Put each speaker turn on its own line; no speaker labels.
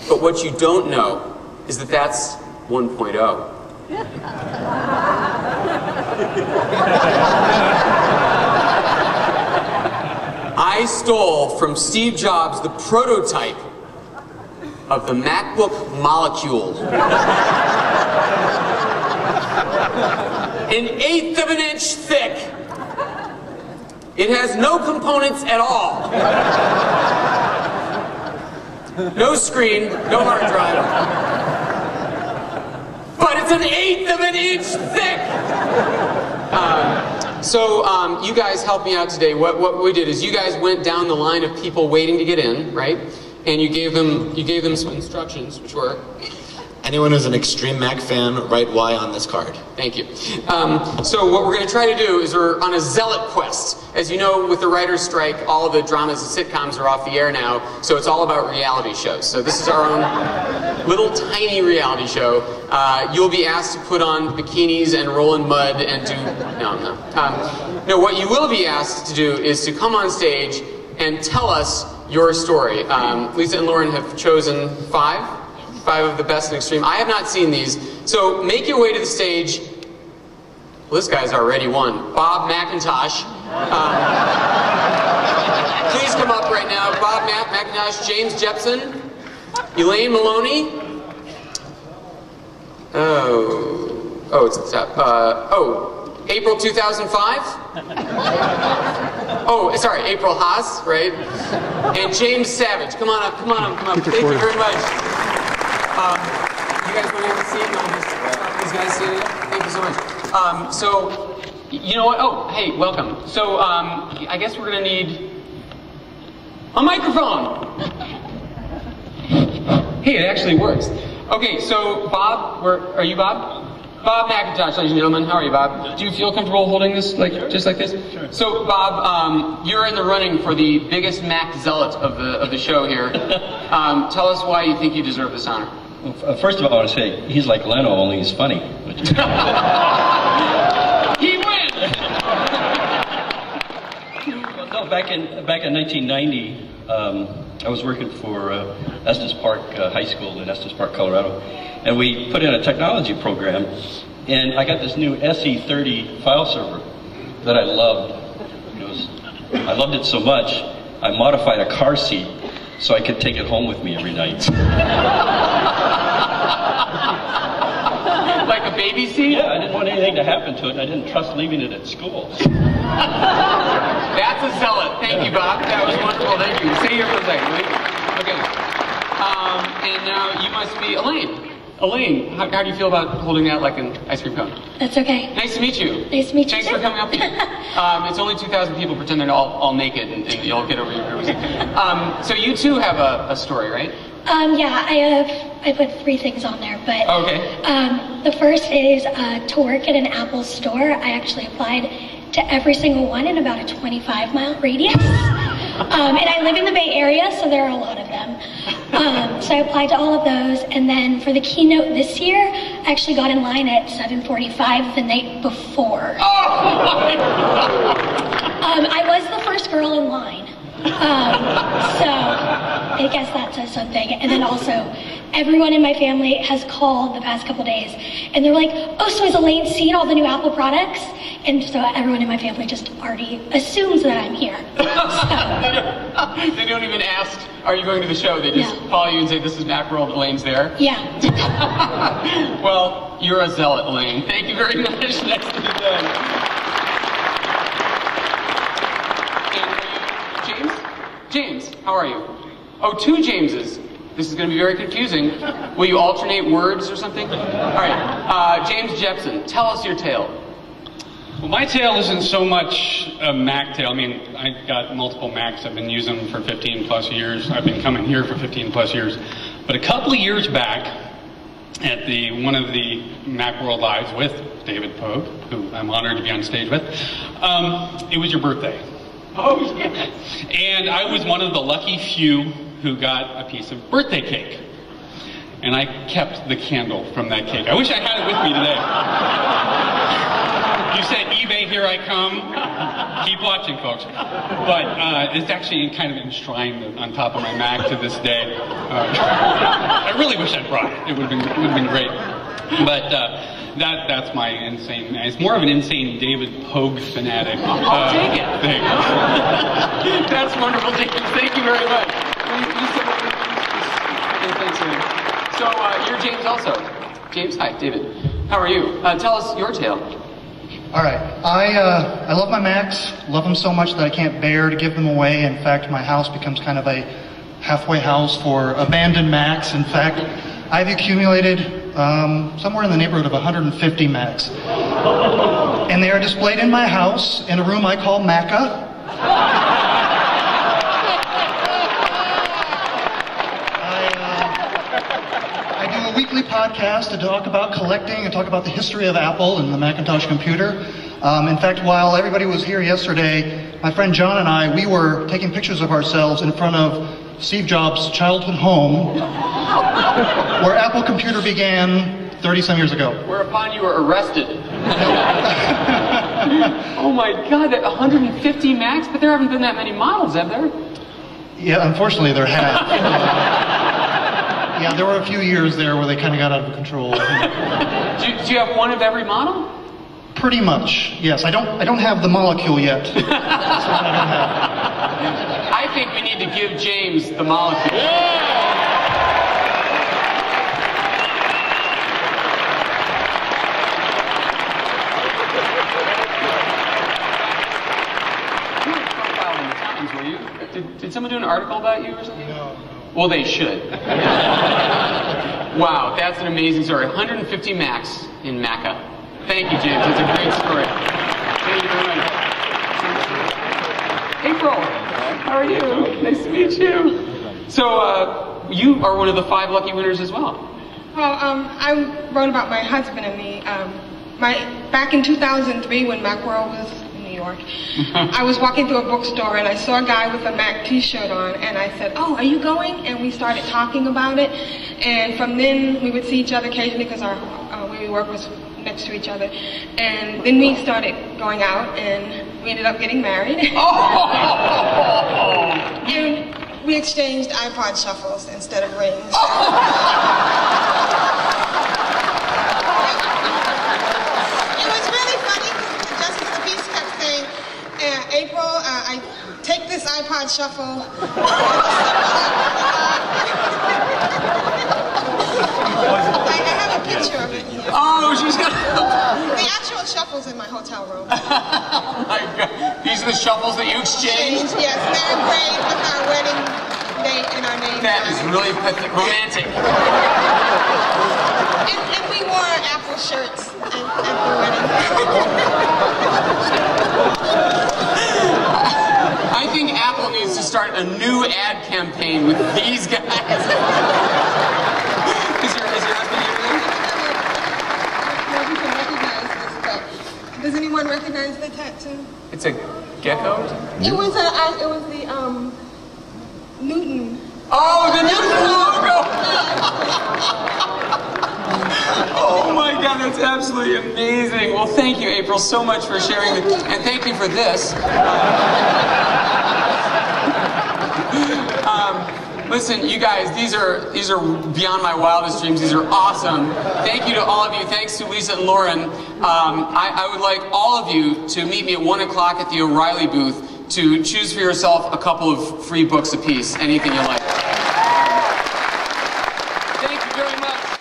But what you don't know is that that's 1.0. I stole from Steve Jobs the prototype of the MacBook Molecule. An 1/8 of an inch thick. It has no components at all. No screen, no hard drive. But it's an 1/8 of an inch thick. So you guys helped me out today. What we did is you guys went down the line of people waiting to get in, right? And you gave them some instructions, which were,
anyone who's an extreme Mac fan, write Y on this card.
thank you. So what we're going to try to do is we're on a zealot quest. As you know, with the writer's strike, all of the dramas and sitcoms are off the air now, so it's all about reality shows. So this is our own little tiny reality show. You'll be asked to put on bikinis and roll in mud and do... No. No, what you will be asked to do is to come on stage and tell us your story. Lisa and Lauren have chosen five of the best in extreme. I have not seen these, so make your way to the stage. Well, this guy's already won. Bob McIntosh. Please come up right now. Bob McIntosh, James Jepson, Elaine Maloney. April 2005. Oh, sorry, April Haas, right? And James Savage. Come on up. Thank you very much. You guys want to see it? These guys see it? Thank you so much. So, you know what? Oh, hey, welcome. So, I guess we're going to need a microphone. Hey, it actually works. Okay, so Bob, are you Bob? Bob McIntosh, ladies and gentlemen. How are you, Bob? Do you feel comfortable holding this, just like this? Sure. So, Bob, you're in the running for the biggest Mac zealot of the show here. Tell us why you think you deserve this honor.
Well, first of all, I want to say he's like Leno, only he's funny.
He wins.
Well, no, back in 1990, I was working for Estes Park High School in Estes Park, Colorado, and we put in a technology program, and I got this new SE30 file server that I loved. I loved it so much, I modified a car seat so I could take it home with me every night.
Like a baby seat?
Yeah, I didn't want anything to happen to it, and I didn't trust leaving it at school.
That's a zealot. Thank you, Bob. That was wonderful. Thank you. Stay here for a second. Okay. And now you must be Elaine. Elaine, how do you feel about holding that like an ice cream cone?
That's okay.
Nice to meet you.
Nice to meet you.
Thanks for coming up here. It's only 2,000 people pretend they're all naked, and you'll get over your nerves. So you too have a story, right?
Yeah, I put 3 things on there, but
okay.
The first is to work at an Apple store. I actually applied to every single one in about a 25-mile radius. And I live in the Bay Area, so there are a lot of them. So I applied to all of those, and then for the keynote this year, I actually got in line at 7:45 the night before.
Oh my God.
I was the first girl in line. So I guess that says something. And then also, everyone in my family has called the past couple days, and they're like, oh, so has Elaine seen all the new Apple products? And so everyone in my family just already assumes that I'm here. So.
They don't even ask, are you going to the show? They just call you and say, this is Macworld, Elaine's there?
Yeah.
Well, you're a zealot, Elaine. Thank you very much. Nice to be done. James, how are you? Oh, 2 Jameses. This is going to be very confusing. Will you alternate words or something? All right, James Jepson, tell us your tale.
Well, my tale isn't so much a Mac tale. I mean, I've got multiple Macs. I've been using them for 15 plus years. I've been coming here for 15 plus years. But a couple of years back, at one of the Macworld Lives with David Pogue, who I'm honored to be on stage with, it was your birthday.
Oh, yeah.
And I was one of the lucky few who got a piece of birthday cake. And I kept the candle from that cake. I wish I had it with me today. You said eBay say, here I come. Keep watching, folks. But it's actually kind of enshrined on top of my Mac to this day. I really wish I'd brought it. It would have been great. But that's my insane. It's more of an insane David Pogue fanatic.
I'll take it.
Thing.
That's wonderful, James. Thank you very much. Thanks, man. So you're James also. James, hi, David. How are you? Tell us your tale.
All right. I love my Macs. Love them so much that I can't bear to give them away. In fact, my house becomes kind of a halfway house for abandoned Macs. In fact, I've accumulated somewhere in the neighborhood of 150 Macs. And they are displayed in my house in a room I call Maca. I do a weekly podcast to talk about collecting and talk about the history of Apple and the Macintosh computer. In fact, while everybody was here yesterday, my friend John and I, we were taking pictures of ourselves in front of Steve Jobs' childhood home, where Apple Computer began 30-some years ago.
Whereupon you were arrested. Oh my God, that 150 Macs? But there haven't been that many models, have there?
Yeah, unfortunately there have. Yeah, there were a few years there where they kind of got out of control.
Do you have one of every model?
Pretty much, yes. I don't have the molecule yet. That's what I don't have.
I think we need to give James the molecule. You were profiled in the Times, were you? Did someone do an article about you or something?
No.
Well, they should. Wow, that's an amazing story. 150 Macs in Maca. Thank you, James. It's a great story. Thank you very much. April, how are you? Nice to meet you. So, you are one of the 5 lucky winners as well.
Well, I wrote about my husband and me. Back in 2003, when Macworld was in New York, I was walking through a bookstore and I saw a guy with a Mac T-shirt on, and I said, "Oh, are you going?" And we started talking about it. And from then, we would see each other occasionally because where we work was next to each other. And then we started going out, and we ended up getting married. And we exchanged iPod shuffles instead of rings. It was really funny because the justice of the peace kept saying, April, I take this iPod shuffle. I have a picture of it here.
Oh, she's got...
The actual shuffle's in my hotel room.
Oh my God. These are the shuffles that you exchanged?
Yes, they're engraved with our wedding date and our name.
That is really romantic.
And we wore Apple shirts at the wedding.
I think Apple needs to start a new ad campaign with these guys. Is your husband here?
Does anyone recognize the tattoo?
It's a gecko?
It was the Newton.
Oh, the Newton logo! Oh my God, that's absolutely amazing. Well, thank you, April, so much for sharing and thank you for this. Listen, you guys, these are beyond my wildest dreams. These are awesome. Thank you to all of you. Thanks to Lisa and Lauren. I would like all of you to meet me at 1 o'clock at the O'Reilly booth to choose for yourself a couple of free books apiece, anything you like. Thank you very much.